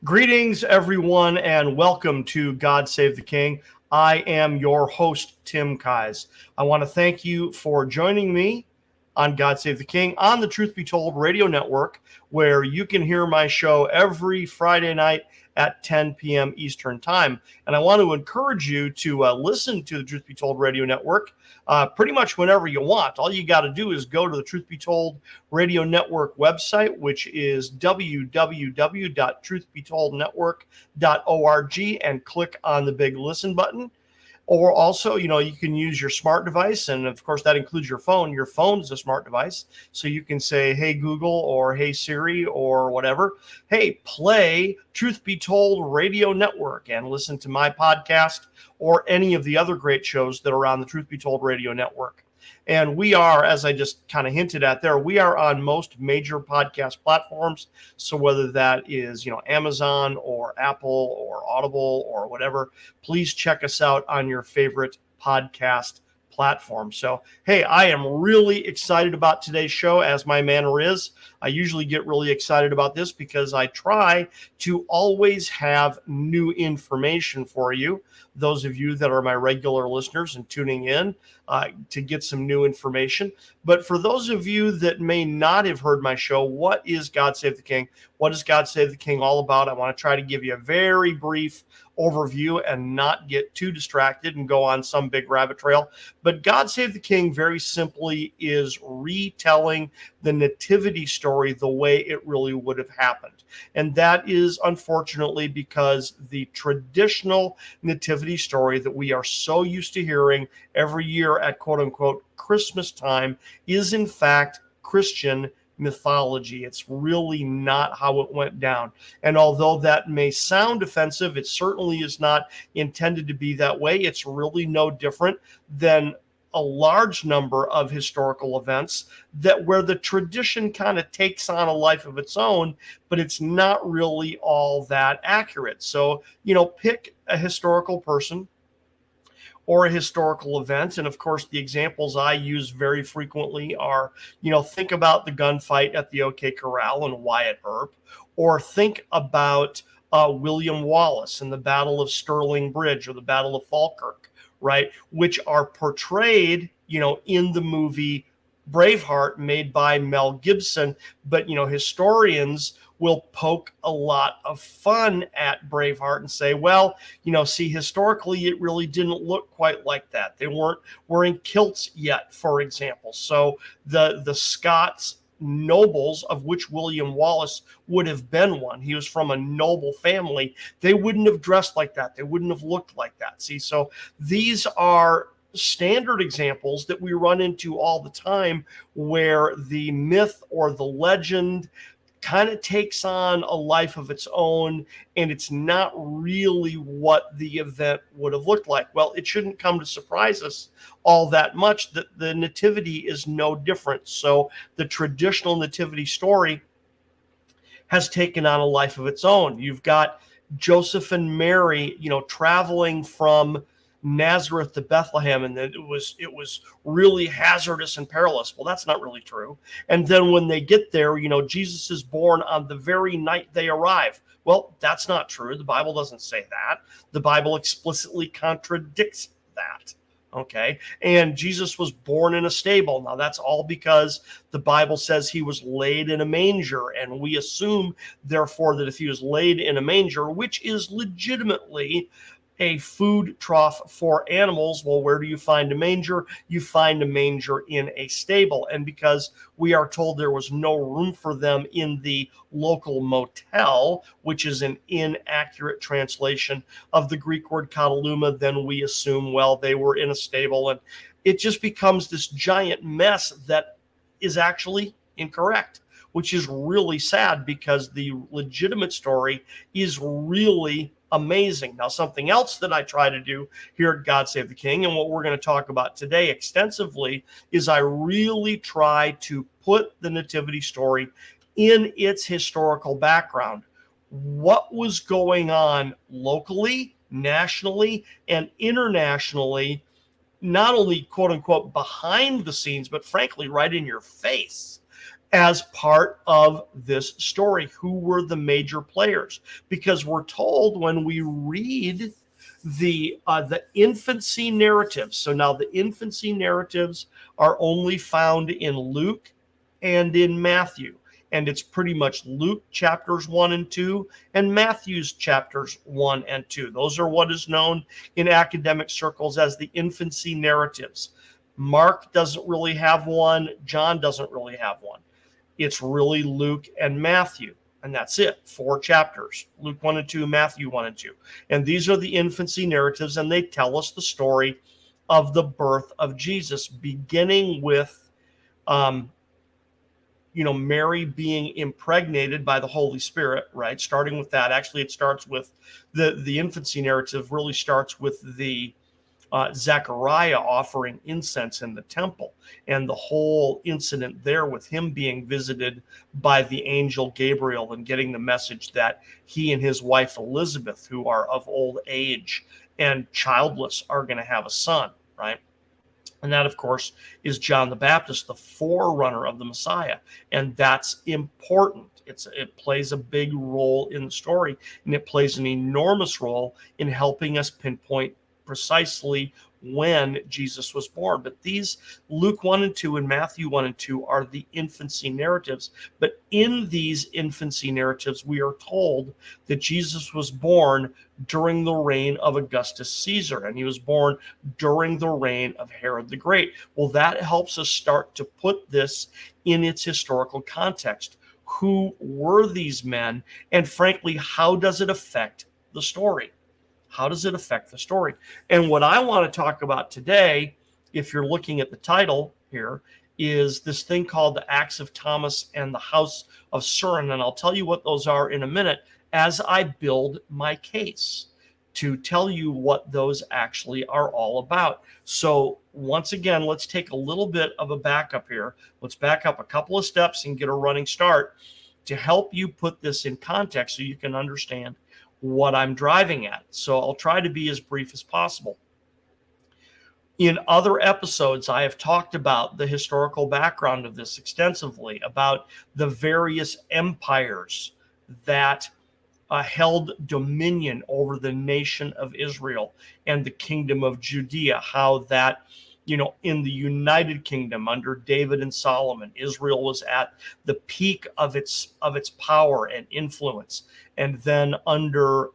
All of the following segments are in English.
Greetings, everyone, and welcome to God Save the King. I am your host, Tim Kais. I want to thank you for joining me on God Save the King on the Truth Be Told radio network, where you can hear my show every Friday night at 10 p.m. Eastern Time. And I want to encourage you to listen to the Truth Be Told radio network pretty much whenever you want. All you got to do is go to the Truth Be Told radio network website, which is www.truthbetoldnetwork.org, and click on the big listen button. Or also, you can use your smart device, and of course that includes your phone. Your phone is a smart device, so you can say, "Hey Google," or "Hey Siri," or whatever. Hey, play Truth Be Told Radio Network and listen to my podcast or any of the other great shows that are on the Truth Be Told Radio Network. And we are, as I just kind of hinted at there, we are on most major podcast platforms. So whether that is, Amazon or Apple or Audible or whatever, please check us out on your favorite podcast platform. So, hey, I am really excited about today's show, as my manner is. I usually get really excited about this because I try to always have new information for you. Those of you that are my regular listeners and tuning in to get some new information. But for those of you that may not have heard my show, what is God Save the King? What is God Save the King all about? I want to try to give you a very brief overview and not get too distracted and go on some big rabbit trail. But God Save the King, very simply, is retelling the nativity story the way it really would have happened. And that is unfortunately because the traditional nativity story that we are so used to hearing every year at quote unquote Christmas time is in fact Christian mythology. It's really not how it went down. And although that may sound offensive, it certainly is not intended to be that way. It's really no different than a large number of historical events that where the tradition kind of takes on a life of its own, but it's not really all that accurate. So, pick a historical person or a historical event. And of course, the examples I use very frequently are, think about the gunfight at the OK Corral and Wyatt Earp, or think about William Wallace and the Battle of Stirling Bridge or the Battle of Falkirk, right? Which are portrayed, in the movie Braveheart made by Mel Gibson. But, historians will poke a lot of fun at Braveheart and say, well, see, historically, it really didn't look quite like that. They weren't wearing kilts yet, for example. So the Scots nobles, of which William Wallace would have been one, he was from a noble family, they wouldn't have dressed like that. They wouldn't have looked like that. See, so these are standard examples that we run into all the time where the myth or the legend kind of takes on a life of its own, and it's not really what the event would have looked like. Well, it shouldn't come to surprise us all that much that the nativity is no different. So the traditional nativity story has taken on a life of its own. You've got Joseph and Mary, traveling from Nazareth to Bethlehem, and it was really hazardous and perilous. Well, that's not really true. And then when they get there, Jesus is born on the very night they arrive. Well, that's not true. The Bible doesn't say that. The Bible explicitly contradicts that. Okay. And Jesus was born in a stable. Now, that's all because the Bible says he was laid in a manger. And we assume, therefore, that if he was laid in a manger, which is legitimately a food trough for animals, well, where do you find a manger? You find a manger in a stable. And because we are told there was no room for them in the local motel, which is an inaccurate translation of the Greek word kataluma, then we assume, well, they were in a stable. And it just becomes this giant mess that is actually incorrect, which is really sad because the legitimate story is really amazing. Now, something else that I try to do here at God Save the King, and what we're going to talk about today extensively, is I really try to put the nativity story in its historical background. What was going on locally, nationally, and internationally, not only quote unquote behind the scenes, but frankly, right in your face. as part of this story. Who were the major players? Because we're told when we read the infancy narratives. So now the infancy narratives are only found in Luke and in Matthew. And it's pretty much Luke chapters 1 and 2 and Matthew's chapters 1 and 2. Those are what is known in academic circles as the infancy narratives. Mark doesn't really have one. John doesn't really have one. It's really Luke and Matthew. And that's it. 4 chapters. Luke 1 and 2, Matthew 1 and 2. And these are the infancy narratives, and they tell us the story of the birth of Jesus, beginning with Mary being impregnated by the Holy Spirit, right? Starting with that. Actually, it starts with the infancy narrative really starts with the Zechariah offering incense in the temple, and the whole incident there with him being visited by the angel Gabriel and getting the message that he and his wife Elizabeth, who are of old age and childless, are going to have a son, right? And that, of course, is John the Baptist, the forerunner of the Messiah. And that's important. It plays a big role in the story, and it plays an enormous role in helping us pinpoint precisely when Jesus was born. But these Luke 1 and 2 and Matthew 1 and 2 are the infancy narratives. But in these infancy narratives, we are told that Jesus was born during the reign of Augustus Caesar, and he was born during the reign of Herod the Great. Well, that helps us start to put this in its historical context. Who were these men? And frankly, how does it affect the story? How does it affect the story? And what I want to talk about today, if you're looking at the title here, is this thing called the Acts of Thomas and the House of Suren. And I'll tell you what those are in a minute as I build my case to tell you what those actually are all about. So once again, let's take a little bit of a backup here. Let's back up a couple of steps and get a running start to help you put this in context so you can understand what I'm driving at. So I'll try to be as brief as possible. In other episodes, I have talked about the historical background of this extensively, about the various empires that held dominion over the nation of Israel and the kingdom of Judea, how that, in the United Kingdom under David and Solomon, Israel was at the peak of its power and influence. And then under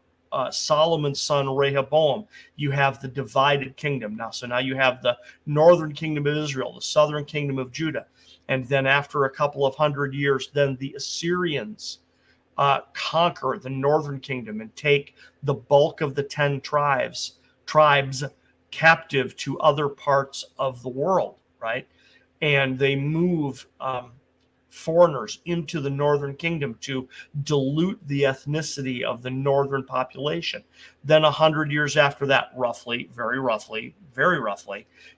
Solomon's son Rehoboam, you have the divided kingdom. Now you have the northern kingdom of Israel, the southern kingdom of Judah. And then after a couple of hundred years, then the Assyrians conquer the northern kingdom and take the bulk of the 10 tribes captive to other parts of the world, right? And they move foreigners into the northern kingdom to dilute the ethnicity of the northern population. Then 100 years after that, very roughly,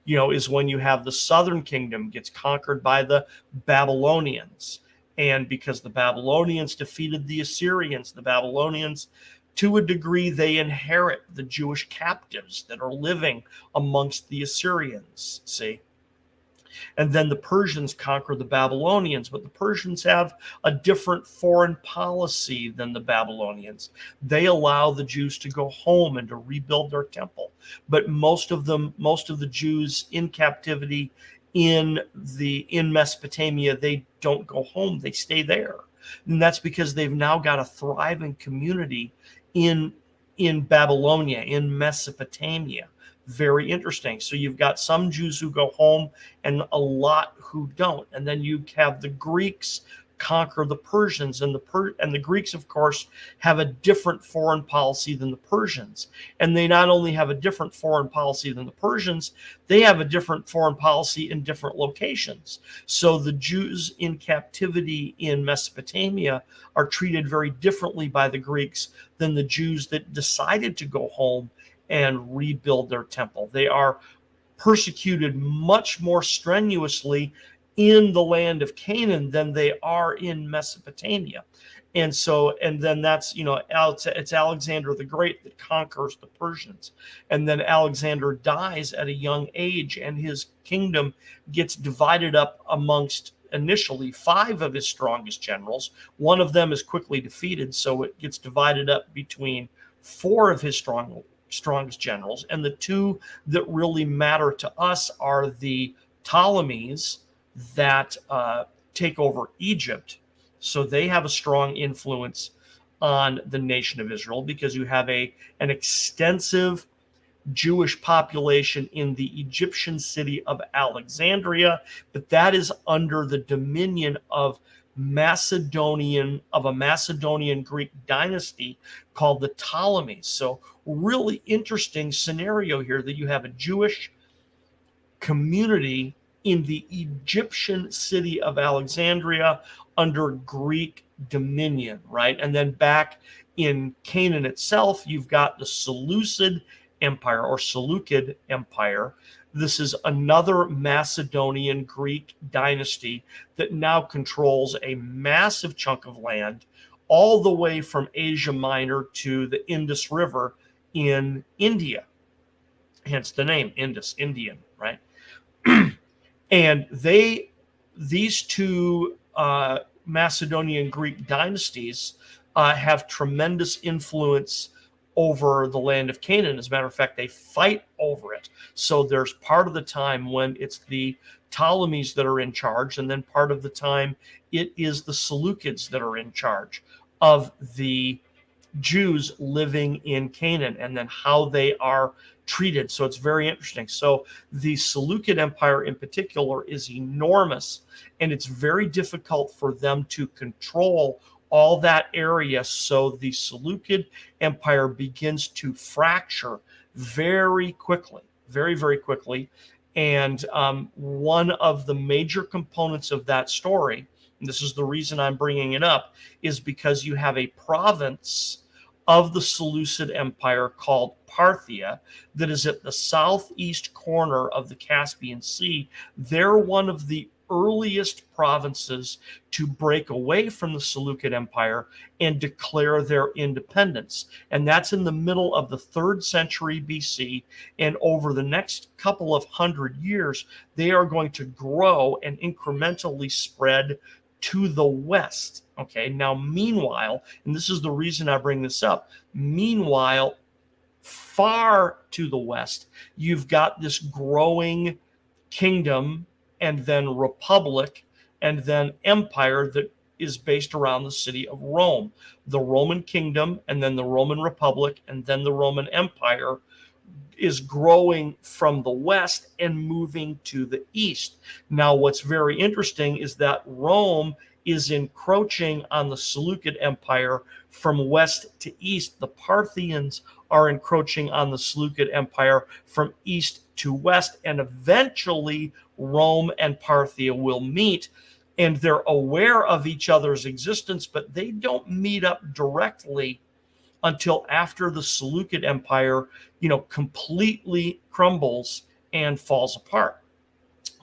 is when you have the southern kingdom gets conquered by the Babylonians. And because the Babylonians defeated the Assyrians, the Babylonians, to a degree, they inherit the Jewish captives that are living amongst the Assyrians, see? And then the Persians conquer the Babylonians, but the Persians have a different foreign policy than the Babylonians. They allow the Jews to go home and to rebuild their temple. But most of the Jews in captivity in Mesopotamia, they don't go home, they stay there. And that's because they've now got a thriving community in Babylonia, in Mesopotamia. Very interesting. So you've got some Jews who go home and a lot who don't. And then you have the Greeks conquer the Persians, and the Greeks, of course, have a different foreign policy than the Persians. And they not only have a different foreign policy than the Persians, they have a different foreign policy in different locations. So the Jews in captivity in Mesopotamia are treated very differently by the Greeks than the Jews that decided to go home and rebuild their temple. They are persecuted much more strenuously in the land of Canaan than they are in Mesopotamia. And then that's, it's Alexander the Great that conquers the Persians. And then Alexander dies at a young age, and his kingdom gets divided up amongst initially 5 of his strongest generals. One of them is quickly defeated, so it gets divided up between 4 of his strongest generals. And the 2 that really matter to us are the Ptolemies that take over Egypt. So they have a strong influence on the nation of Israel because you have an extensive Jewish population in the Egyptian city of Alexandria, but that is under the dominion of a Macedonian Greek dynasty called the Ptolemies. So really interesting scenario here that you have a Jewish community in the Egyptian city of Alexandria under Greek dominion, right? And then back in Canaan itself, you've got the Seleucid Empire or Seleucid Empire. This is another Macedonian Greek dynasty that now controls a massive chunk of land all the way from Asia Minor to the Indus River in India. Hence the name Indus, Indian, right? And these 2 Macedonian Greek dynasties have tremendous influence over the land of Canaan. As a matter of fact, they fight over it. So there's part of the time when it's the Ptolemies that are in charge, and then part of the time it is the Seleucids that are in charge of the Jews living in Canaan, and then how they are treated. So it's very interesting. So the Seleucid Empire in particular is enormous, and it's very difficult for them to control all that area. So the Seleucid Empire begins to fracture very quickly, very, very quickly. And one of the major components of that story, and this is the reason I'm bringing it up, is because you have a province of the Seleucid Empire called Parthia that is at the southeast corner of the Caspian Sea. They're one of the earliest provinces to break away from the Seleucid Empire and declare their independence. And that's in the middle of the 3rd century BC. And over the next couple of 100 years, they are going to grow and incrementally spread to the west. Okay, now meanwhile, and this is the reason I bring this up, meanwhile, far to the west, you've got this growing kingdom and then republic and then empire that is based around the city of Rome. The Roman kingdom and then the Roman Republic and then the Roman Empire is growing from the west and moving to the east. Now, what's very interesting is that Rome is encroaching on the Seleucid Empire from west to east. The Parthians are encroaching on the Seleucid Empire from east to west, and eventually Rome and Parthia will meet, and they're aware of each other's existence, but they don't meet up directly until after the Seleucid Empire, completely crumbles and falls apart.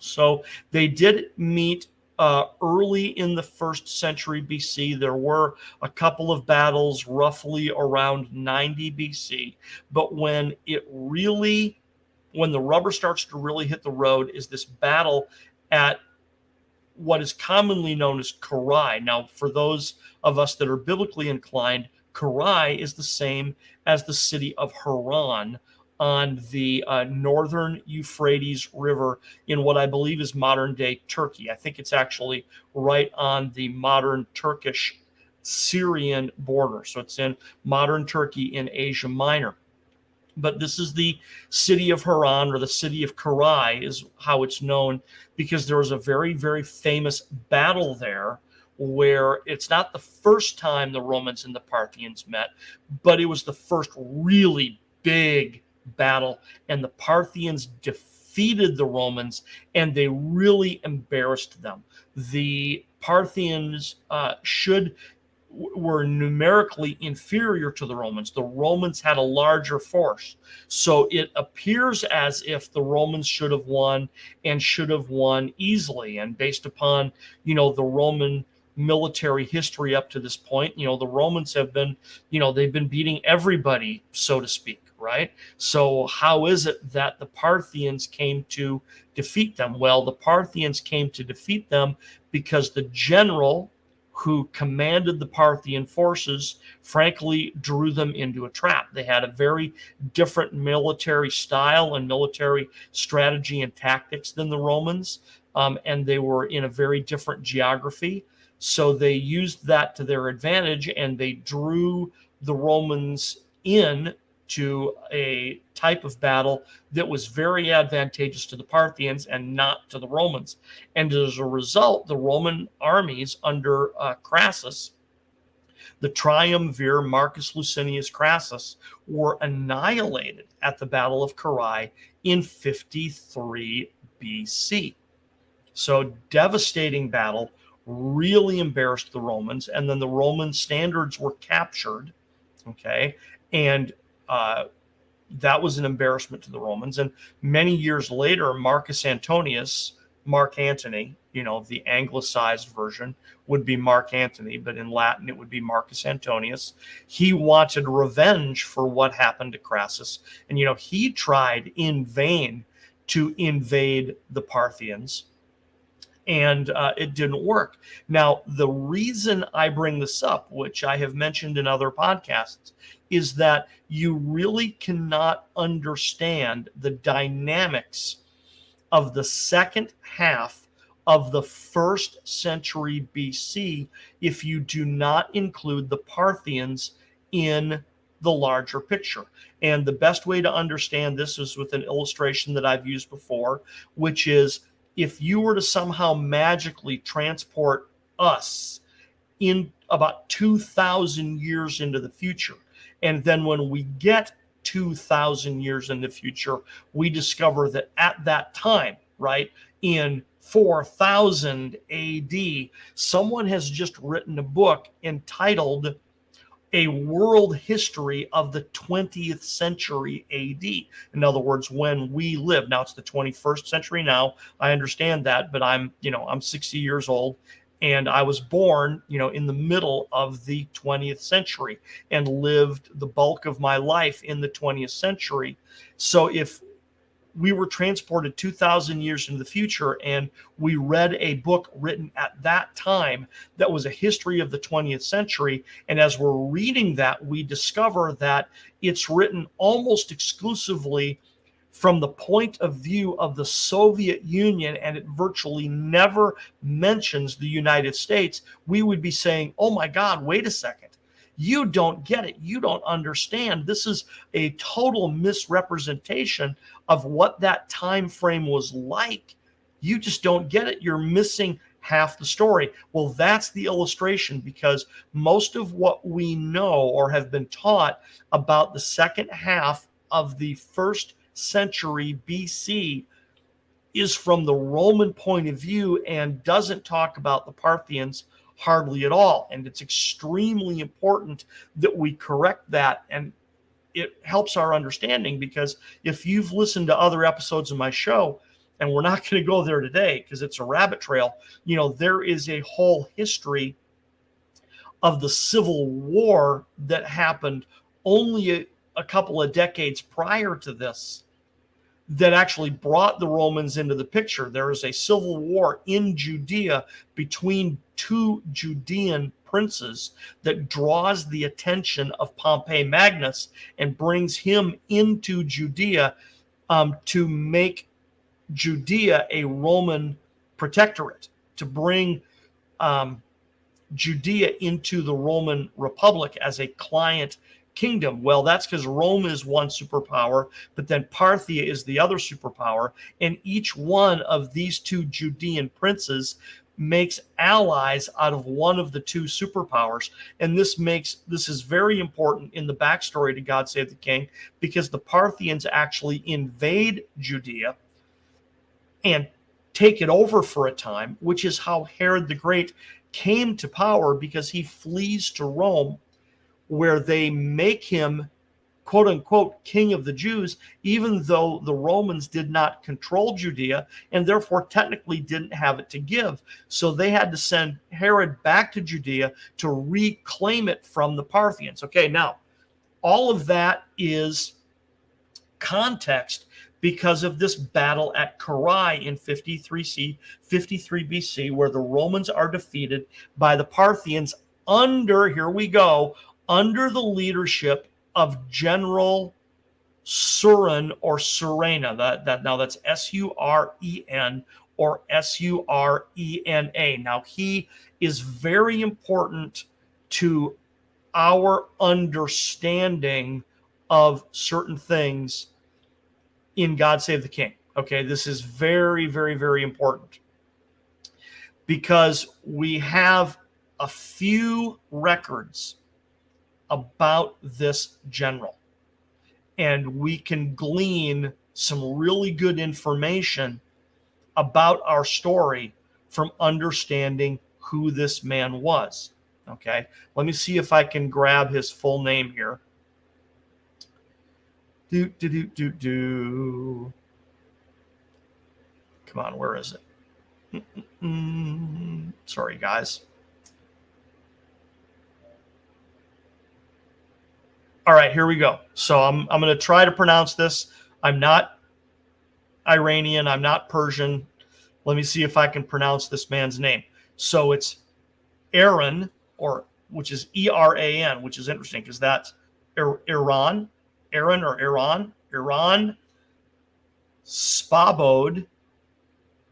So they did meet early in the 1st century BC. There were a couple of battles roughly around 90 BC, but when the rubber starts to really hit the road is this battle at what is commonly known as Karai. Now, for those of us that are biblically inclined, Karai is the same as the city of Haran on the northern Euphrates River in what I believe is modern day Turkey. I think it's actually right on the modern Turkish Syrian border. So it's in modern Turkey in Asia Minor. But this is the city of Haran, or the city of Karai is how it's known, because there was a very, very famous battle there where it's not the first time the Romans and the Parthians met, but it was the first really big battle, and the Parthians defeated the Romans, and they really embarrassed them. The Parthians were numerically inferior to the Romans. The Romans had a larger force. So it appears as if the Romans should have won, and should have won easily. And based upon, the Roman military history up to this point, the Romans have been, they've been beating everybody, so to speak. right? So how is it that the Parthians came to defeat them? Well, the Parthians came to defeat them because the general who commanded the Parthian forces, frankly, drew them into a trap. They had a very different military style and military strategy and tactics than the Romans, and they were in a very different geography. So they used that to their advantage, and they drew the Romans in to a type of battle that was very advantageous to the Parthians and not to the Romans. And as a result, the Roman armies under Crassus, the triumvir Marcus Licinius Crassus, were annihilated at the Battle of Carrhae in 53 BC. So devastating battle, really embarrassed the Romans, and then the Roman standards were captured. Okay, and that was an embarrassment to the Romans. And many years later, Marcus Antonius, Mark Antony, the anglicized version would be Mark Antony, but in Latin it would be Marcus Antonius. He wanted revenge for what happened to Crassus. And, he tried in vain to invade the Parthians, and it didn't work. Now, the reason I bring this up, which I have mentioned in other podcasts, is that you really cannot understand the dynamics of the second half of the first century BC if you do not include the Parthians in the larger picture. And the best way to understand this is with an illustration that I've used before, which is if you were to somehow magically transport us in about 2,000 years into the future, and then when we get 2,000 years in the future, we discover that at that time, right, in 4000 AD, someone has just written a book entitled A World History of the 20th Century AD. In other words, when we live. Now it's the 21st century now. I understand that, but I'm 60 years old, and I was born, in the middle of the 20th century and lived the bulk of my life in the 20th century. So if we were transported 2,000 years into the future and we read a book written at that time that was a history of the 20th century, and as we're reading that, we discover that it's written almost exclusively from the point of view of the Soviet Union, and it virtually never mentions the United States, we would be saying, oh my God, wait a second. You don't get it. You don't understand. This is a total misrepresentation of what that time frame was like. You just don't get it. You're missing half the story. Well, that's the illustration, because most of what we know or have been taught about the second half of the first century BC is from the Roman point of view and doesn't talk about the Parthians hardly at all. And it's extremely important that we correct that, and it helps our understanding, because if you've listened to other episodes of my show, and we're not going to go there today because it's a rabbit trail, there is a whole history of the Civil War that happened only a couple of decades prior to this that actually brought the Romans into the picture. There is a civil war in Judea between two Judean princes that draws the attention of Pompey Magnus and brings him into Judea to make Judea a Roman protectorate, to bring Judea into the Roman Republic as a client kingdom. Well, that's because Rome is one superpower, but then Parthia is the other superpower, and each one of these two Judean princes makes allies out of one of the two superpowers. And this is very important in the backstory to God Save the King, because the Parthians actually invade Judea and take it over for a time, which is how Herod the Great came to power, because he flees to Rome, where they make him, quote unquote, king of the Jews, even though the Romans did not control Judea and therefore technically didn't have it to give. So they had to send Herod back to Judea to reclaim it from the Parthians. Okay, now all of that is context because of this battle at Carrhae in 53 BC, where the Romans are defeated by the Parthians under, here we go, under the leadership of General Suren or Surena. Now that's Suren or Surena. Now he is very important to our understanding of certain things in God Save the King. Okay, this is very, very, very important because we have a few records about this general, and we can glean some really good information about our story from understanding who this man was. Okay, let me see if I can grab his full name here. Come on, where is it? Sorry, guys. All right, here we go. So I'm going to try to pronounce this. I'm not Iranian. I'm not Persian. Let me see if I can pronounce this man's name. So it's Aaron, or which is Eran, which is interesting because that's Iran, Aaron or Iran, Spabod,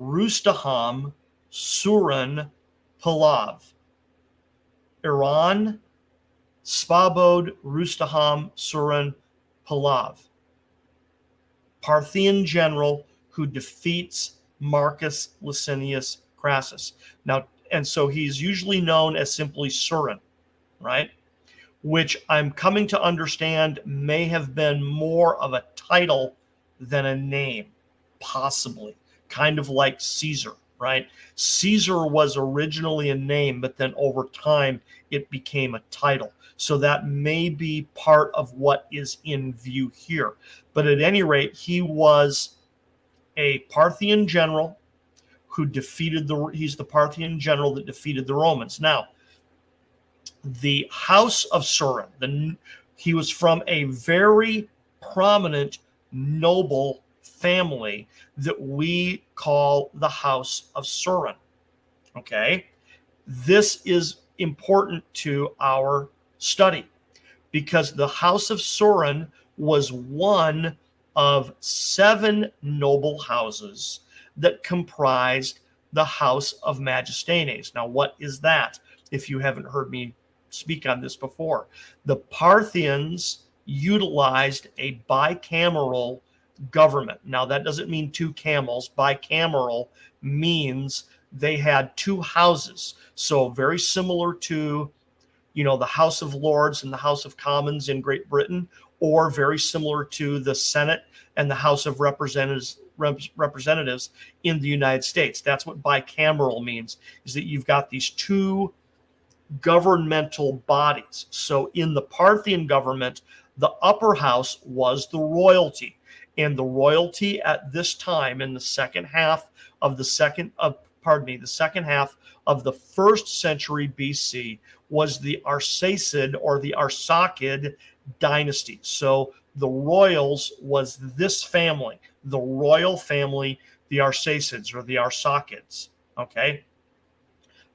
Rustaham, Suren, Pahlav. Iran, Spabod, Rustaham, Suren, Pahlav. Parthian general who defeats Marcus Licinius Crassus. Now, and so he's usually known as simply Suren, right? Which I'm coming to understand may have been more of a title than a name, possibly, kind of like Caesar, right? Caesar was originally a name, but then over time it became a title. So that may be part of what is in view here. But at any rate, he was a Parthian general who defeated he's the Parthian general that defeated the Romans. Now, the House of Suren, he was from a very prominent noble family that we call the House of Suren. Okay, this is important to our study because the House of Suren was one of 7 noble houses that comprised the House of Megistanes. Now, what is that? If you haven't heard me speak on this before, the Parthians utilized a bicameral government. Now, that doesn't mean 2 camels. Bicameral means they had 2 houses. So very similar to, the House of Lords and the House of Commons in Great Britain, or very similar to the Senate and the House of Representatives in the United States. That's what bicameral means, is that you've got these 2 governmental bodies. So in the Parthian government, the upper house was the royalty. And the royalty at this time in the second half of the second half of the 1st century BC was the Arsacid or the Arsacid dynasty. So the royals was this family, the royal family, the Arsacids or the Arsacids. Okay,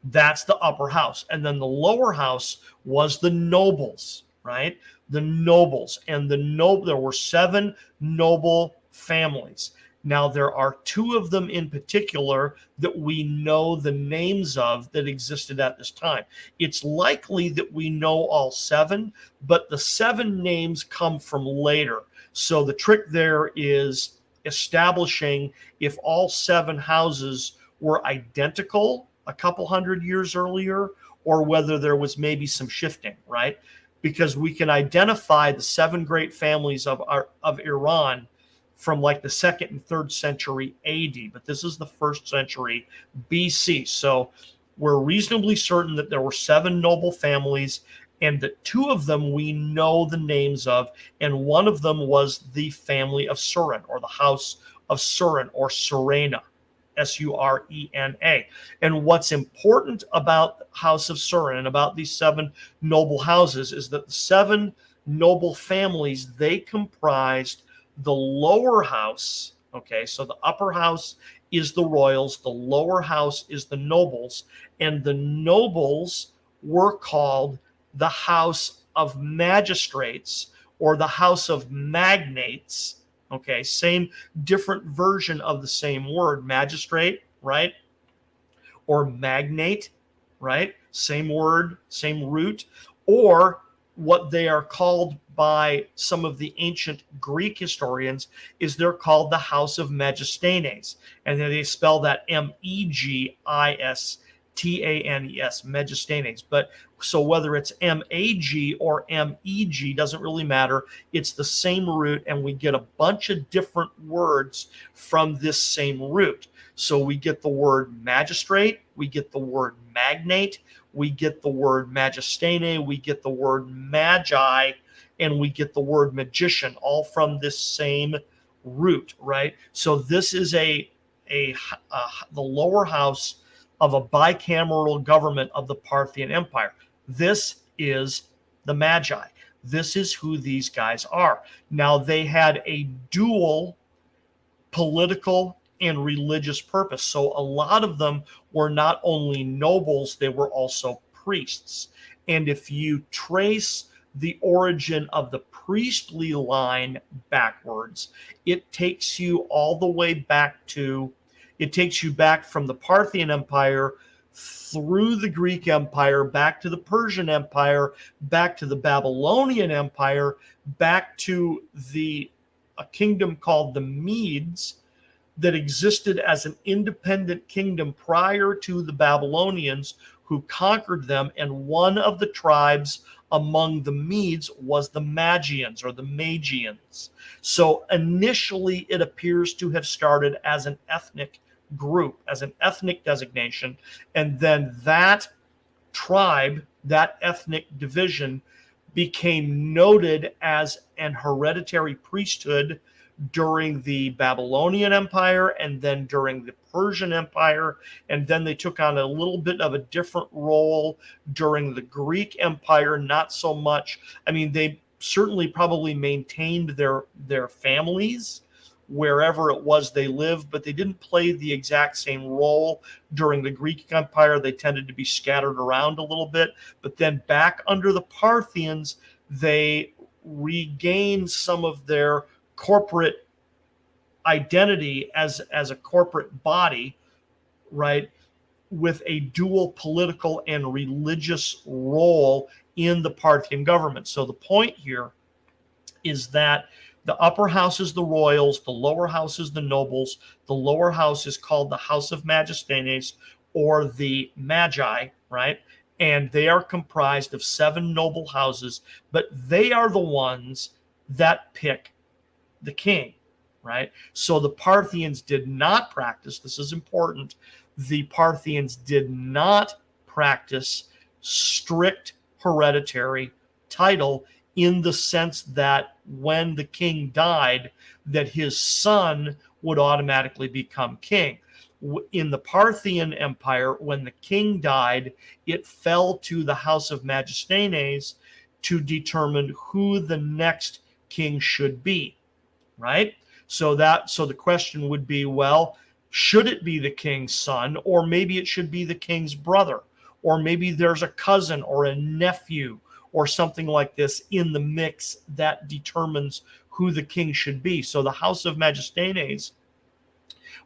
that's the upper house. And then the lower house was the nobles, right? The nobles. And there were 7 noble families. Now, there are 2 of them in particular that we know the names of that existed at this time. It's likely that we know all 7, but the 7 names come from later. So the trick there is establishing if all 7 houses were identical a couple hundred years earlier, or whether there was maybe some shifting, right? Because we can identify the 7 great families of Iran from like the 2nd and 3rd century AD, but this is the 1st century BC. So we're reasonably certain that there were 7 noble families, and that 2 of them we know the names of, and one of them was the family of Suren, or the House of Suren, or Surena, Surena. And what's important about the House of Suren and about these 7 noble houses is that the 7 noble families, they comprised The lower house, okay, so the upper house is the royals, the lower house is the nobles, and the nobles were called the House of Magistrates or the House of Magnates. Okay, same, different version of the same word, magistrate, right? Or magnate, right? Same word, same root. Or what they are called by some of the ancient Greek historians is they're called the House of Megistanes. And then they spell that Megistanes, Megistanes. But so whether it's MAG or MEG doesn't really matter. It's the same root, and we get a bunch of different words from this same root. So we get the word magistrate, we get the word magnate, we get the word magistane, we get the word magi, and we get the word magician, all from this same root, right? So this is the lower house of a bicameral government of the Parthian Empire. This is the Magi. This is who these guys are. Now, they had a dual political and religious purpose. So a lot of them were not only nobles, they were also priests. And if you trace the origin of the priestly line backwards, it takes you all the way back to, it takes you back from the Parthian Empire through the Greek Empire, back to the Persian Empire, back to the Babylonian Empire, back to a kingdom called the Medes that existed as an independent kingdom prior to the Babylonians, who conquered them. And one of the tribes among the Medes was the Magians or the Magians. So initially it appears to have started as an ethnic group, as an ethnic designation. And then that tribe, that ethnic division, became noted as an hereditary priesthood during the Babylonian Empire and then during the Persian Empire. And then they took on a little bit of a different role during the Greek Empire, not so much. I mean, they certainly probably maintained their families wherever it was they lived, but they didn't play the exact same role during the Greek Empire. They tended to be scattered around a little bit. But then back under the Parthians, they regained some of their corporate identity as a corporate body, right, with a dual political and religious role in the Parthian government. So the point here is that the upper house is the royals, the lower house is the nobles. The lower house is called the House of Megistanes or the Magi, right? And they are comprised of 7 noble houses, but they are the ones that pick the king, right? So the Parthians did not practice, this is important, the Parthians did not practice strict hereditary title in the sense that when the king died, that his son would automatically become king. In the Parthian Empire, when the king died, it fell to the House of Megistanes to determine who the next king should be, right? So the question would be, well, should it be the king's son, or maybe it should be the king's brother, or maybe there's a cousin or a nephew or something like this in the mix that determines who the king should be. So the House of Megistanes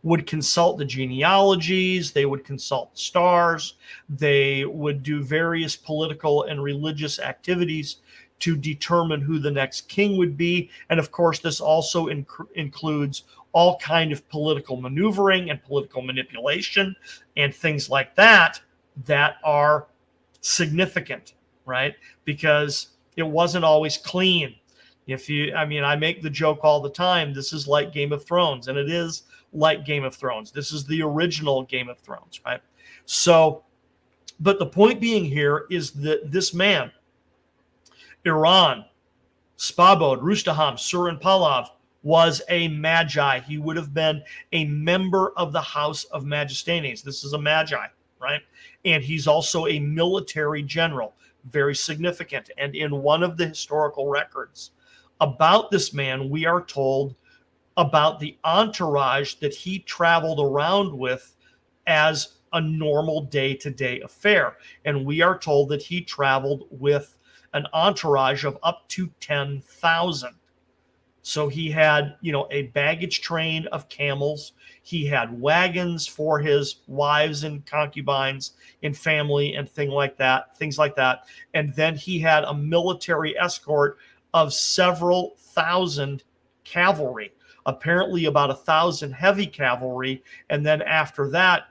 would consult the genealogies, they would consult the stars, they would do various political and religious activities to determine who the next king would be. And of course, this also includes all kind of political maneuvering and political manipulation and things like that that are significant, right? Because it wasn't always clean. I make the joke all the time, this is like Game of Thrones, and it is like Game of Thrones. This is the original Game of Thrones, right? So, but the point being here is that this man, Iran, Spabod, Rustaham, Suren Pahlav, was a Magi. He would have been a member of the House of Megistanes. This is a Magi, right? And he's also a military general, very significant. And in one of the historical records about this man, we are told about the entourage that he traveled around with as a normal day-to-day affair. And we are told that he traveled with an entourage of up to 10,000. So he had, a baggage train of camels. He had wagons for his wives and concubines and family and things like that. And then he had a military escort of several thousand cavalry, apparently about 1,000 heavy cavalry. And then after that,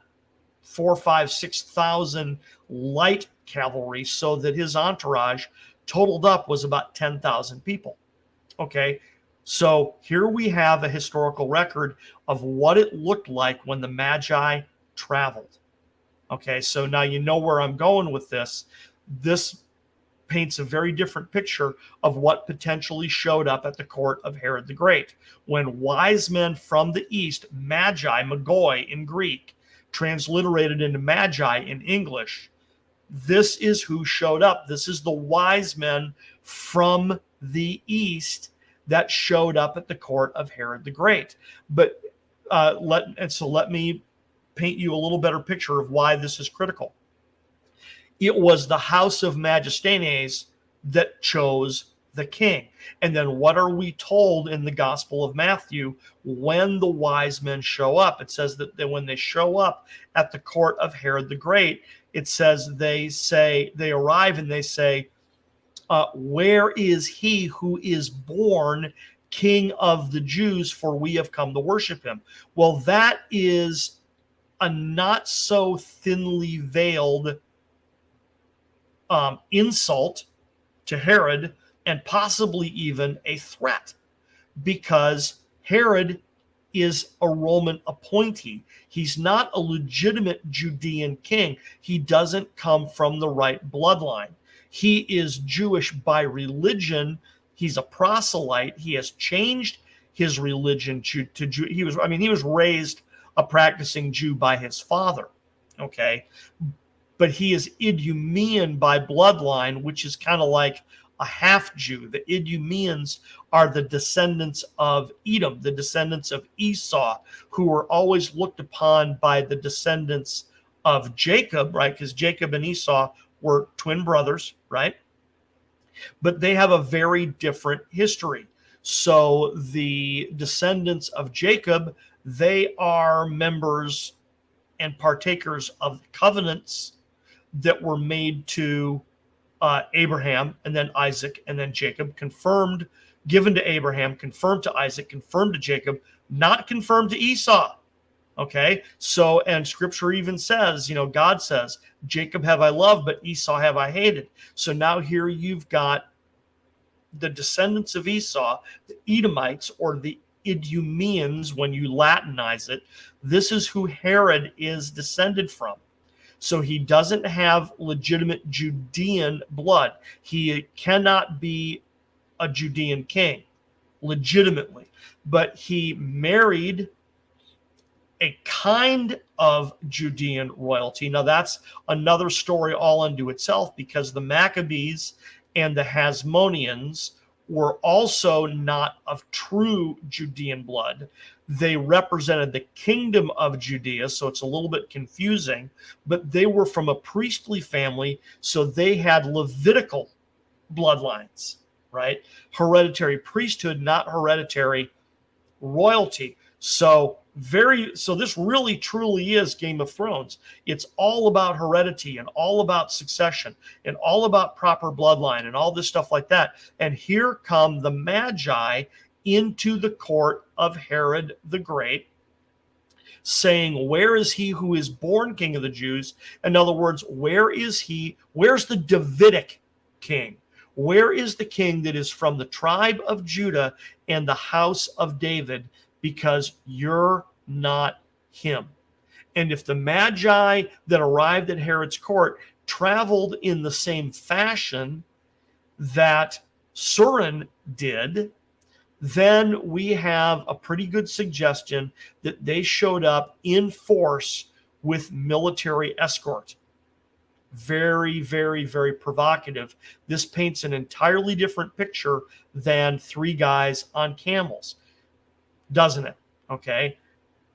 4, 5, 6,000 light cavalry, so that his entourage totaled up was about 10,000 people. Okay. So here we have a historical record of what it looked like when the Magi traveled. Okay, so now you know where I'm going with this. This paints a very different picture of what potentially showed up at the court of Herod the Great. When wise men from the east, Magi, Magoi in Greek, transliterated into Magi in English, this is who showed up. This is the wise men from the east that showed up at the court of Herod the Great. But let me paint you a little better picture of why this is critical. It was the House of Megistanes that chose the king. And then what are we told in the Gospel of Matthew when the wise men show up? It says that when they show up at the court of Herod the Great, it says they arrive and they say, where is he who is born King of the Jews? For we have come to worship him. Well, that is a not so thinly veiled insult to Herod, and possibly even a threat, because Herod is a Roman appointee. He's not a legitimate Judean king. He doesn't come from the right bloodline. He is Jewish by religion. He's a proselyte. He has changed his religion to Jew. He was raised a practicing Jew by his father. Okay. But he is Idumean by bloodline, which is kind of like a half Jew. The Idumeans are the descendants of Edom, the descendants of Esau, who were always looked upon by the descendants of Jacob, right? Because Jacob and Esau were twin brothers, right? But they have a very different history. So the descendants of Jacob, they are members and partakers of covenants that were made to Abraham and then Isaac and then Jacob, confirmed, given to Abraham, confirmed to Isaac, confirmed to Jacob, not confirmed to Esau. Okay, so, and scripture even says, God says, Jacob have I loved, but Esau have I hated. So now here you've got the descendants of Esau, the Edomites, or the Idumeans, when you Latinize it. This is who Herod is descended from. So he doesn't have legitimate Judean blood. He cannot be a Judean king legitimately, but he married a kind of Judean royalty. Now that's another story all unto itself, because the Maccabees and the Hasmoneans were also not of true Judean blood. They represented the kingdom of Judea, so it's a little bit confusing, but they were from a priestly family, so they had Levitical bloodlines, right? Hereditary priesthood, not hereditary royalty. So this really truly is Game of Thrones. It's all about heredity and all about succession and all about proper bloodline and all this stuff like that. And here come the Magi into the court of Herod the Great, saying, where is he who is born King of the Jews? In other words, where is he? Where's the Davidic king? Where is the king that is from the tribe of Judah and the house of David? Because you're not him. And if the Magi that arrived at Herod's court traveled in the same fashion that Suren did, then we have a pretty good suggestion that they showed up in force with military escort. Very, very, very provocative. This paints an entirely different picture than three guys on camels. doesn't it? Okay.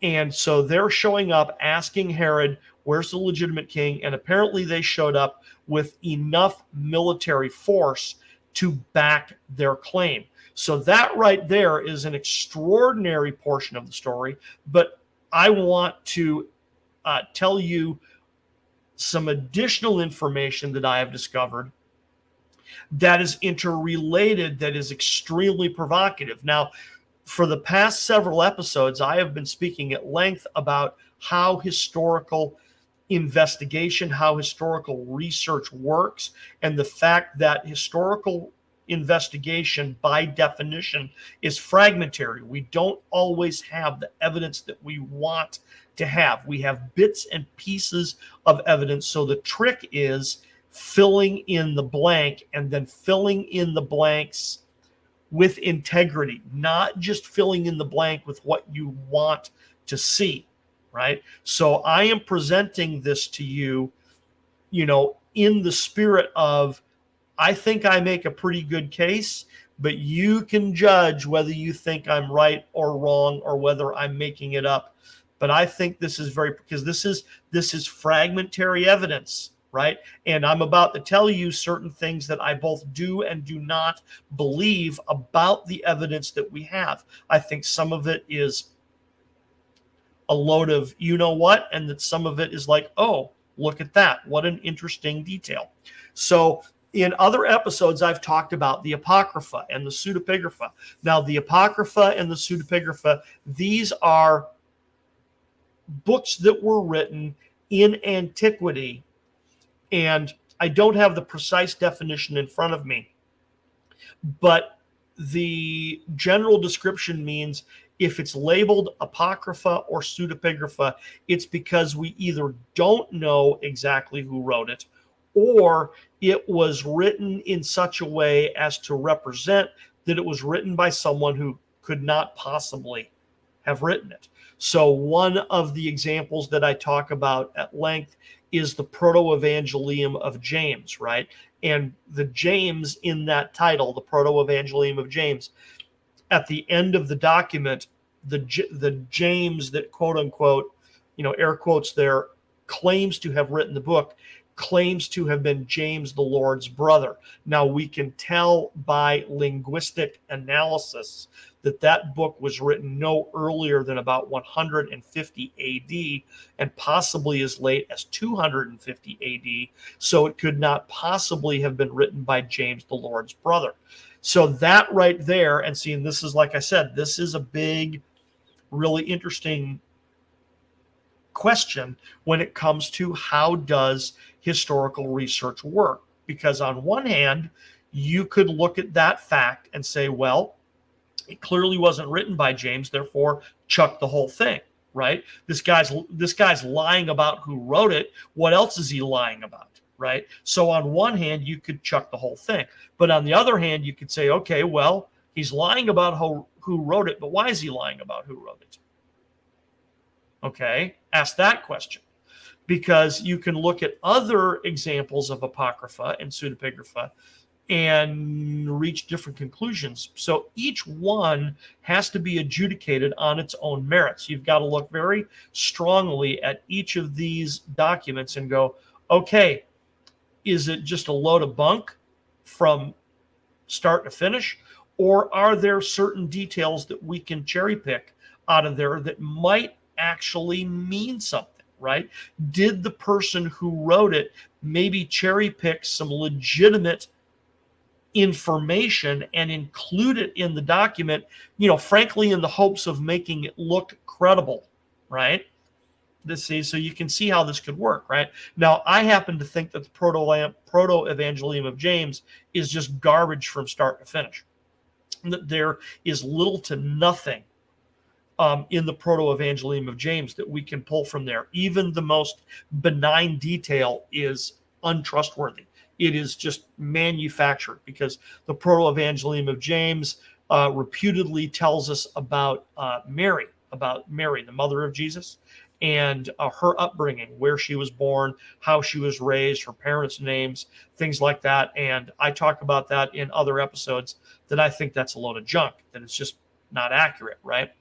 And so they're showing up asking Herod, where's the legitimate king? And apparently they showed up with enough military force to back their claim. So that right there is an extraordinary portion of the story. But I want to tell you some additional information that I have discovered that is interrelated, that is extremely provocative. Now, for the past several episodes, I have been speaking at length about how historical investigation, how historical research works, and the fact that historical investigation, by definition, is fragmentary. We don't always have the evidence that we want to have. We have bits and pieces of evidence. So the trick is filling in the blank, and then filling in the blanks with integrity, not just filling in the blank with what you want to see, right? So I am presenting this to you, in the spirit of, I think I make a pretty good case, but you can judge whether you think I'm right or wrong, or whether I'm making it up. But I think this is because this is fragmentary evidence, right? And I'm about to tell you certain things that I both do and do not believe about the evidence that we have. I think some of it is a load of what, and that some of it is like, oh, look at that. What an interesting detail. So in other episodes, I've talked about the Apocrypha and the Pseudepigrapha. Now, the Apocrypha and the Pseudepigrapha, these are books that were written in antiquity, and I don't have the precise definition in front of me, but the general description means if it's labeled Apocrypha or Pseudepigrapha, it's because we either don't know exactly who wrote it, or it was written in such a way as to represent that it was written by someone who could not possibly have written it. So one of the examples that I talk about at length is the Proto-Evangelium of James, right? And the James in that title, the Proto-Evangelium of James, at the end of the document, the James that, quote unquote, air quotes there, claims to have written the book, claims to have been James the Lord's brother. Now, we can tell by linguistic analysis that book was written no earlier than about 150 AD, and possibly as late as 250 AD. So it could not possibly have been written by James the Lord's brother. So that right there, and seeing this is, like I said, this is a big, really interesting question when it comes to how does historical research work. Because on one hand, you could look at that fact and say, well, it clearly wasn't written by James, therefore chuck the whole thing, right? This guy's lying about who wrote it. What else is he lying about, right? So on one hand, you could chuck the whole thing. But on the other hand, you could say, okay, well, he's lying about who wrote it, but why is he lying about who wrote it? Okay, ask that question. Because you can look at other examples of Apocrypha and Pseudepigrapha and reach different conclusions. So each one has to be adjudicated on its own merits. You've got to look very strongly at each of these documents and go, okay, is it just a load of bunk from start to finish? Or are there certain details that we can cherry pick out of there that might actually mean something, right? Did the person who wrote it maybe cherry pick some legitimate information and include it in the document, frankly, in the hopes of making it look credible, right? So you can see how this could work, right? Now, I happen to think that the Proto-Evangelium of James is just garbage from start to finish. That there is little to nothing in the Proto-Evangelium of James that we can pull from there. Even the most benign detail is untrustworthy. It is just manufactured, because the Proto-Evangelium of James reputedly tells us about Mary, the mother of Jesus, and her upbringing, where she was born, how she was raised, her parents' names, things like that. And I talk about that in other episodes, that I think that's a load of junk, that it's just not accurate, right?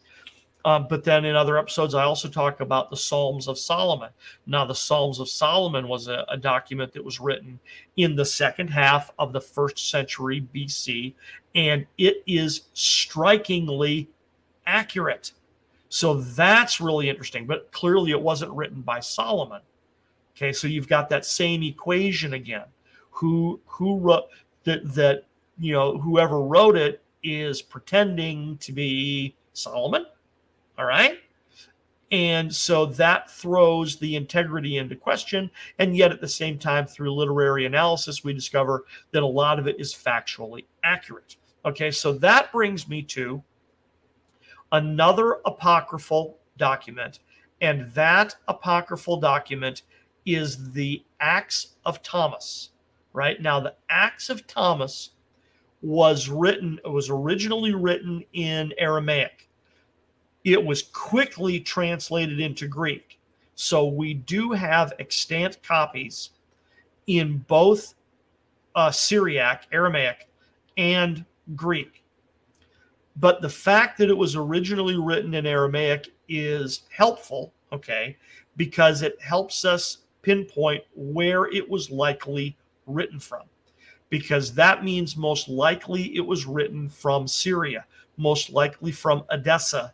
But then in other episodes, I also talk about the Psalms of Solomon. Now, the Psalms of Solomon was a document that was written in the second half of the first century BC, and it is strikingly accurate. So that's really interesting. But clearly, it wasn't written by Solomon. Okay, so you've got that same equation again. Who wrote that whoever wrote it is pretending to be Solomon. All right. And so that throws the integrity into question. And yet at the same time, through literary analysis, we discover that a lot of it is factually accurate. Okay, so that brings me to another apocryphal document. And that apocryphal document is the Acts of Thomas. Right now, the Acts of Thomas was originally written in Aramaic. It was quickly translated into Greek. So we do have extant copies in both Syriac, Aramaic, and Greek. But the fact that it was originally written in Aramaic is helpful, okay, because it helps us pinpoint where it was likely written from. Because that means most likely it was written from Syria, most likely from Edessa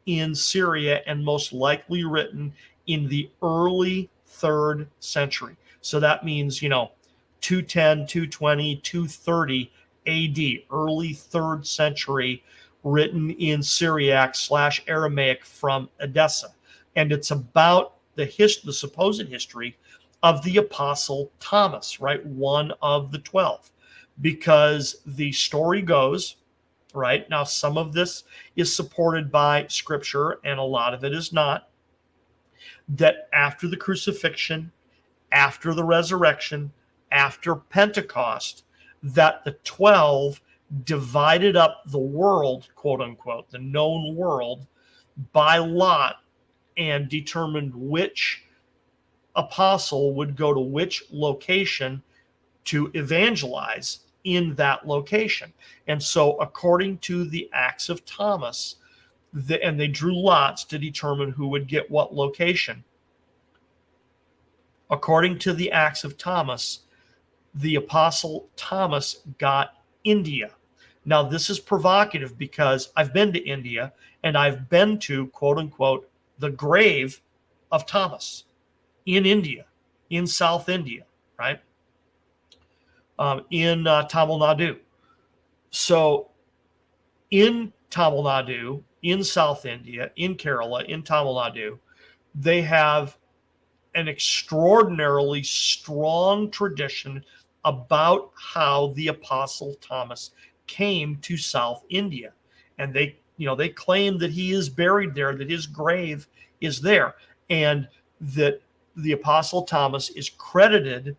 in Syria, and most likely written in the early 3rd century. So that means, 210, 220, 230 AD, early 3rd century, written in Syriac/Aramaic from Edessa. And it's about the supposed history of the Apostle Thomas, right? One of the 12. Because the story goes, right? Now, some of this is supported by scripture and a lot of it is not. That after the crucifixion, after the resurrection, after Pentecost, that the 12 divided up the world, quote unquote, the known world, by lot and determined which apostle would go to which location to evangelize in that location. And so according to the Acts of Thomas, and they drew lots to determine who would get what location. According to the Acts of Thomas, the Apostle Thomas got India. Now, this is provocative because I've been to India and I've been to, quote unquote, the grave of Thomas in India, in South India, right? In Tamil Nadu. So in Tamil Nadu, in South India, in Kerala, in Tamil Nadu, they have an extraordinarily strong tradition about how the Apostle Thomas came to South India. And they claim that he is buried there, that his grave is there, and that the Apostle Thomas is credited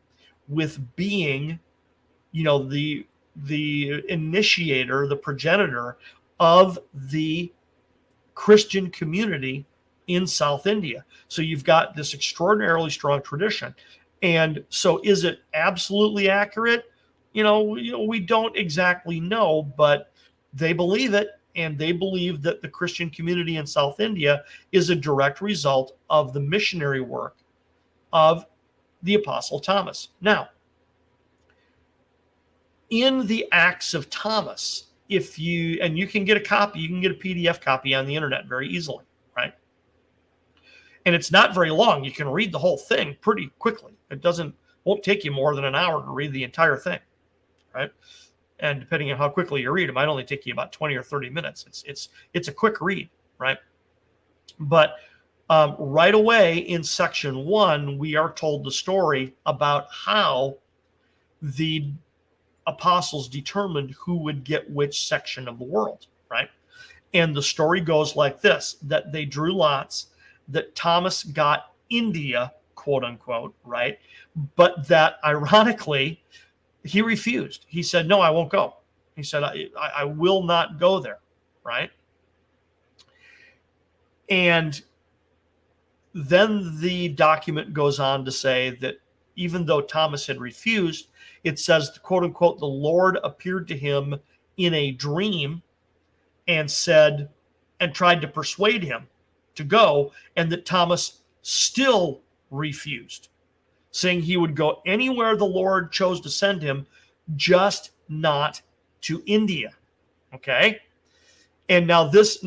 with being the initiator, the progenitor of the Christian community in South India. So you've got this extraordinarily strong tradition. And so is it absolutely accurate? We don't exactly know, but they believe it. And they believe that the Christian community in South India is a direct result of the missionary work of the Apostle Thomas. Now, in the Acts of Thomas, you can get a copy, you can get a PDF copy on the internet very easily, right? And it's not very long. You can read the whole thing pretty quickly. It won't take you more than an hour to read the entire thing, right? And depending on how quickly you read, it might only take you about 20 or 30 minutes. It's a quick read, right? But right away in section 1, we are told the story about how the apostles determined who would get which section of the world, right? And the story goes like this, that they drew lots, that Thomas got India, quote unquote, right? But that ironically, he refused. He said, no, I won't go. He said, I will not go there, right? And then the document goes on to say that even though Thomas had refused, it says, quote unquote, the Lord appeared to him in a dream and said, and tried to persuade him to go, and that Thomas still refused, saying he would go anywhere the Lord chose to send him, just not to India. Okay? And now is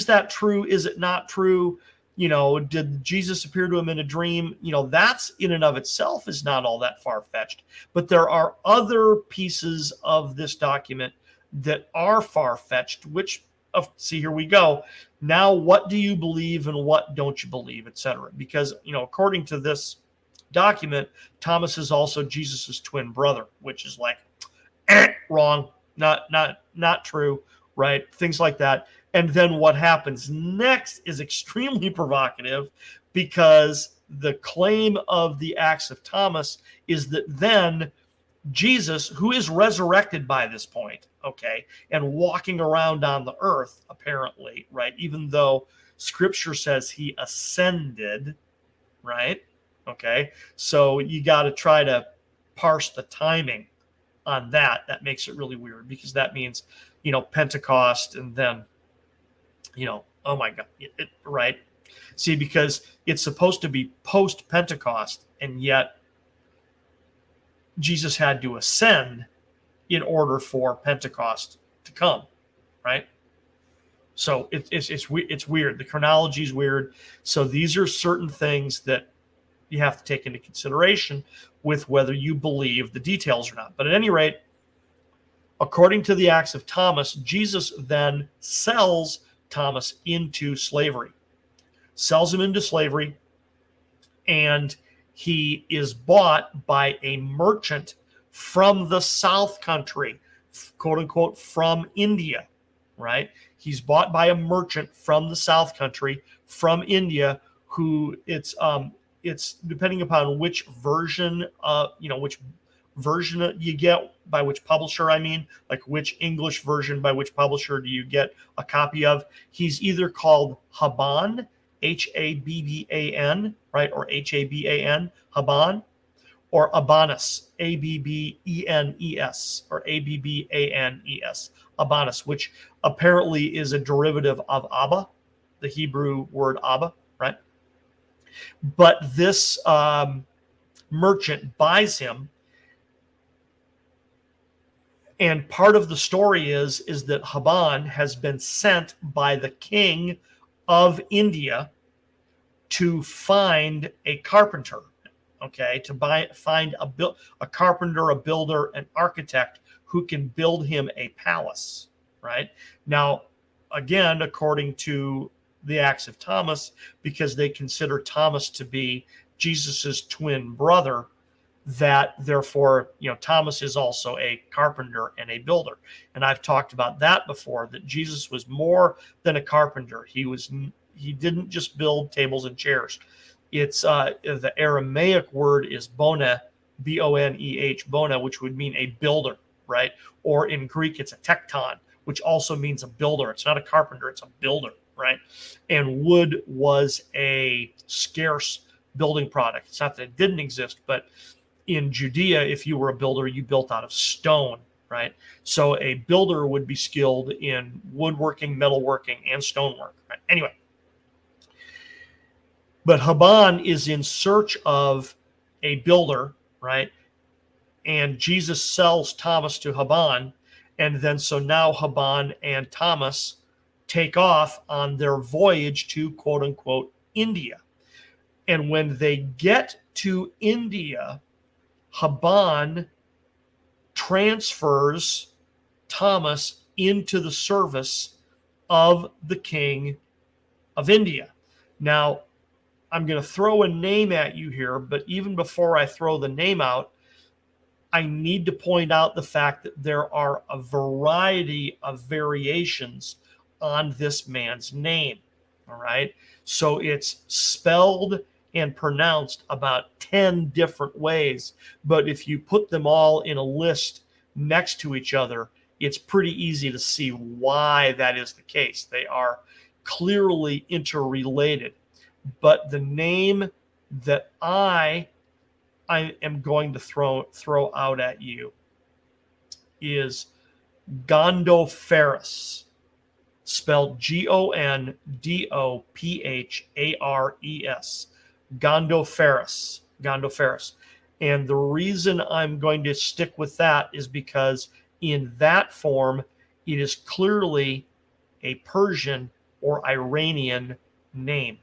that true? Is it not true? Did Jesus appear to him in a dream? That's in and of itself is not all that far-fetched. But there are other pieces of this document that are far-fetched, which, see, here we go. Now, what do you believe and what don't you believe, etc.? Because, according to this document, Thomas is also Jesus's twin brother, which is like, wrong, not true, right? Things like that. And then what happens next is extremely provocative, because the claim of the Acts of Thomas is that then Jesus, who is resurrected by this point, okay, and walking around on the earth, apparently, right, even though Scripture says he ascended, right, okay, so you got to try to parse the timing on that. That makes it really weird, because that means, Pentecost, and then, oh my God, right? See, because it's supposed to be post-Pentecost, and yet Jesus had to ascend in order for Pentecost to come, right? So it's weird. The chronology is weird. So these are certain things that you have to take into consideration with whether you believe the details or not. But at any rate, according to the Acts of Thomas, Jesus then sells Thomas into slavery, sells him into slavery, and he is bought by a merchant from the South Country, quote unquote, from India, right? He's bought by a merchant from the South Country, from India, who it's depending upon which version, which version you get, by which publisher, I mean, like which English version by which publisher do you get a copy of. He's either called Haban, Habban, right, or Haban, Haban, or Abanus, Abbenes, or Abbanes, Abanus, which apparently is a derivative of Abba, the Hebrew word Abba, right? But this merchant buys him, and part of the story is that Haban has been sent by the king of India to find a carpenter, okay, to find a carpenter, a builder, an architect who can build him a palace, right? Now, again, according to the Acts of Thomas, because they consider Thomas to be Jesus's twin brother, that therefore, Thomas is also a carpenter and a builder. And I've talked about that before, that Jesus was more than a carpenter. He didn't just build tables and chairs. It's the Aramaic word is boneh, boneh, boneh, which would mean a builder, right? Or in Greek, it's a tekton, which also means a builder. It's not a carpenter, it's a builder, right? And wood was a scarce building product. It's not that it didn't exist, but in Judea, if you were a builder, you built out of stone, right? So a builder would be skilled in woodworking, metalworking, and stonework, right? Anyway, but Haban is in search of a builder, right? And Jesus sells Thomas to Haban, and then so now Haban and Thomas take off on their voyage to, quote unquote, India. And when they get to India, Haban transfers Thomas into the service of the king of India. Now, I'm going to throw a name at you here, but even before I throw the name out, I need to point out the fact that there are a variety of variations on this man's name. All right. So it's spelled and pronounced about 10 different ways. But if you put them all in a list next to each other, it's pretty easy to see why that is the case. They are clearly interrelated. But the name that I am going to throw out at you is Gondophares. spelled Gondopares, Gondopares, Gondopares. And the reason I'm going to stick with that is because in that form, it is clearly a Persian or Iranian name.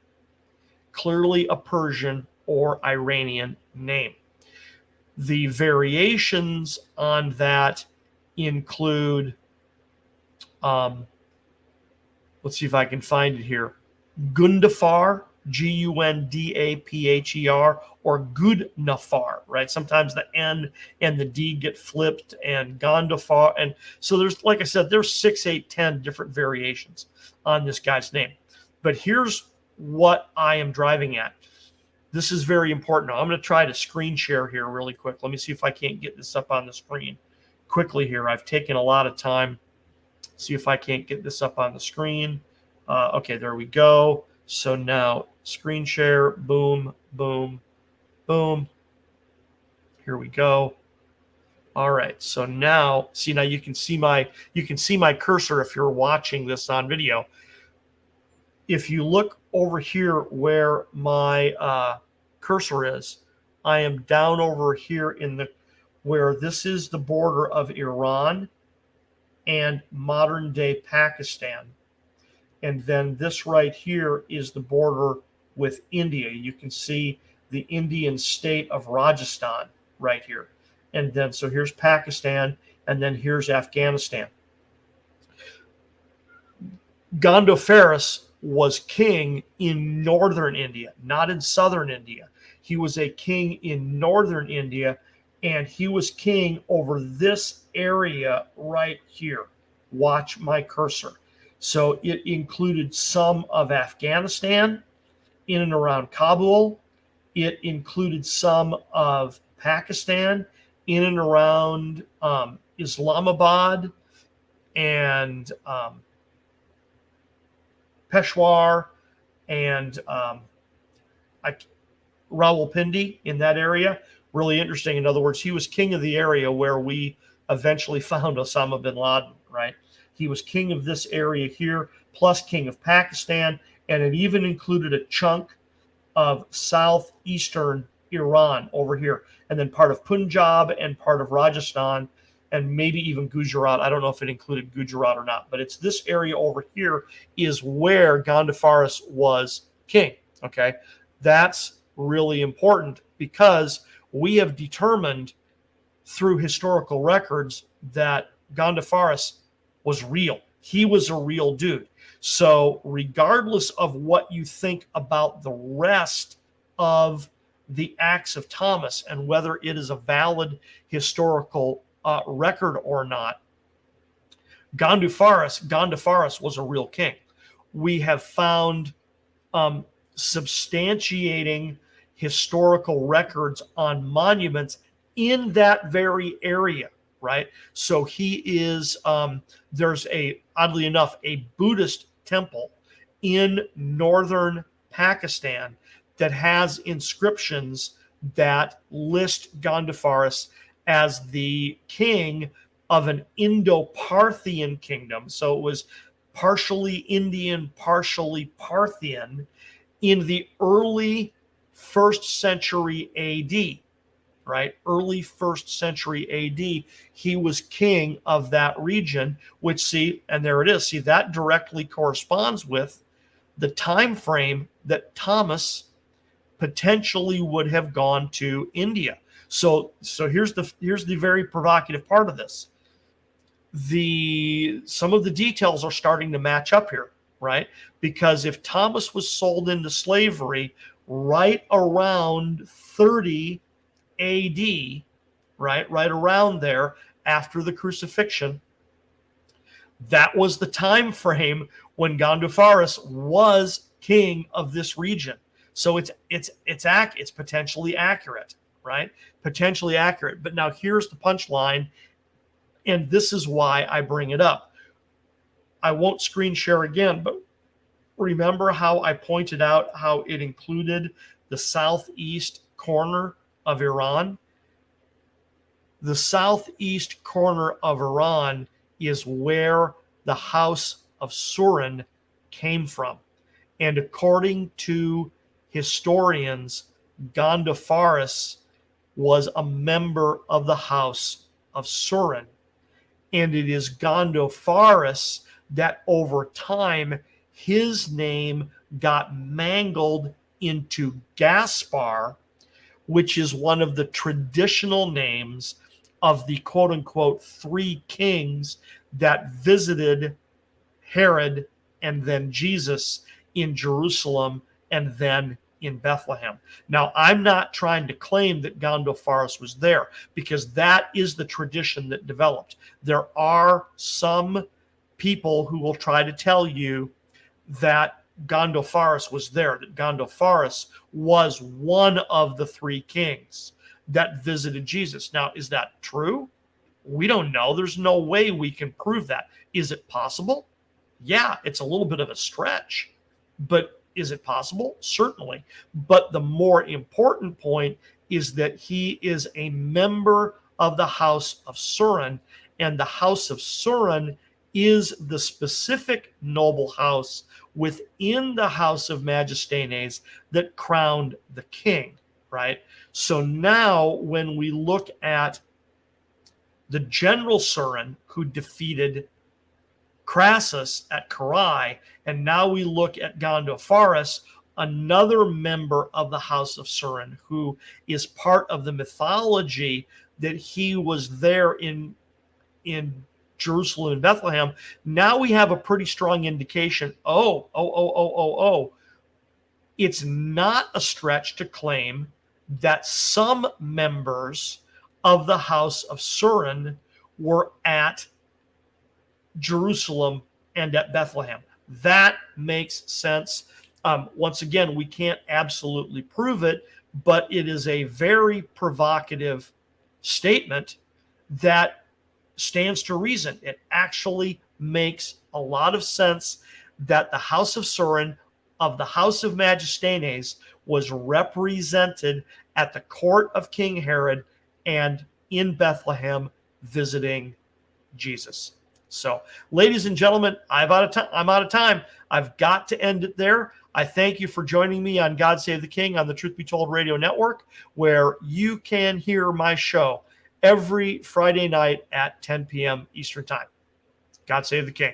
Clearly a Persian or Iranian name. The variations on that include, let's see if I can find it here, Gundafar, Gundapher, or Gudnafar, right? Sometimes the N and the D get flipped, and Gondafar. And so there's, like I said, there's 6, 8, 10 different variations on this guy's name. But here's what I am driving at. This is very important. Now, I'm going to try to screen share here really quick. Let me see if I can't get this up on the screen quickly here. I've taken a lot of time. See if I can't get this up on the screen. Okay, there we go. So now screen share, boom, boom, boom. Here we go. All right. So now, see, now you can see my cursor if you're watching this on video. If you look over here where my cursor is, I am down over here in the where this is the border of Iran and modern day Pakistan. And then this right here is the border with India. You can see the Indian state of Rajasthan right here. And then, so here's Pakistan, and then here's Afghanistan. Gondophares was king in northern India, not in southern India. He was a king in northern India, and he was king over this area right here. Watch my cursor. So it included some of Afghanistan in and around Kabul. It included some of Pakistan in and around Islamabad and Peshawar and Rawalpindi in that area. Really interesting. In other words, he was king of the area where we eventually found Osama bin Laden, right? He was king of this area here, plus king of Pakistan, and it even included a chunk of southeastern Iran over here, and then part of Punjab and part of Rajasthan, and maybe even Gujarat. I don't know if it included Gujarat or not, but it's this area over here is where Gondophares was king, okay? That's really important because we have determined through historical records that Gondophares was real. He was a real dude. So regardless of what you think about the rest of the Acts of Thomas and whether it is a valid historical record or not, Gondophares was a real king. We have found substantiating historical records on monuments in that very area, right? So he is, there's oddly enough, a Buddhist temple in northern Pakistan that has inscriptions that list Gondophares as the king of an Indo-Parthian kingdom. So it was partially Indian, partially Parthian in the early 1st century AD, right? Early 1st century AD, he was king of that region, which, see, and there it is. See, that directly corresponds with the time frame that Thomas potentially would have gone to India. So here's the very provocative part of this. Some of the details are starting to match up here, right? Because if Thomas was sold into slavery right around 30 AD, right around there after the crucifixion, that was the time frame when Gondophares was king of this region. So it's potentially accurate, right? Potentially accurate. But now here's the punchline, and this is why I bring it up. I won't screen share again, but remember how I pointed out how it included the southeast corner of Iran? The southeast corner of Iran is where the House of Suren came from. And according to historians, Gondophares was a member of the House of Suren. And it is Gondophares that over time, his name got mangled into Gaspar, which is one of the traditional names of the quote unquote three kings that visited Herod and then Jesus in Jerusalem and then in Bethlehem. Now, I'm not trying to claim that Gondophares was there, because that is the tradition that developed. There are some people who will try to tell you that Gondophares was there, that Gondophares was one of the three kings that visited Jesus. Now, is that true? We don't know. There's no way we can prove that. Is it possible? Yeah, it's a little bit of a stretch, but is it possible? Certainly. But the more important point is that he is a member of the House of Suren, and the House of Suren is the specific noble house within the House of Megistanes that crowned the king, right? So now when we look at the general Suren who defeated Crassus at Carrhae, and now we look at Gondophares, another member of the House of Suren, who is part of the mythology that he was there in Jerusalem and Bethlehem. Now we have a pretty strong indication. It's not a stretch to claim that some members of the House of Suren were at Jerusalem and at Bethlehem. That makes sense. Once again, we can't absolutely prove it, but it is a very provocative statement that stands to reason. It actually makes a lot of sense that the House of Suren of the House of Megistanes was represented at the court of King Herod and in Bethlehem visiting Jesus. So, ladies and gentlemen, I'm out of time. I've got to end it there. I thank you for joining me on God Save the King on the Truth Be Told Radio Network, where you can hear my show every Friday night at 10 p.m. Eastern Time. God Save the King.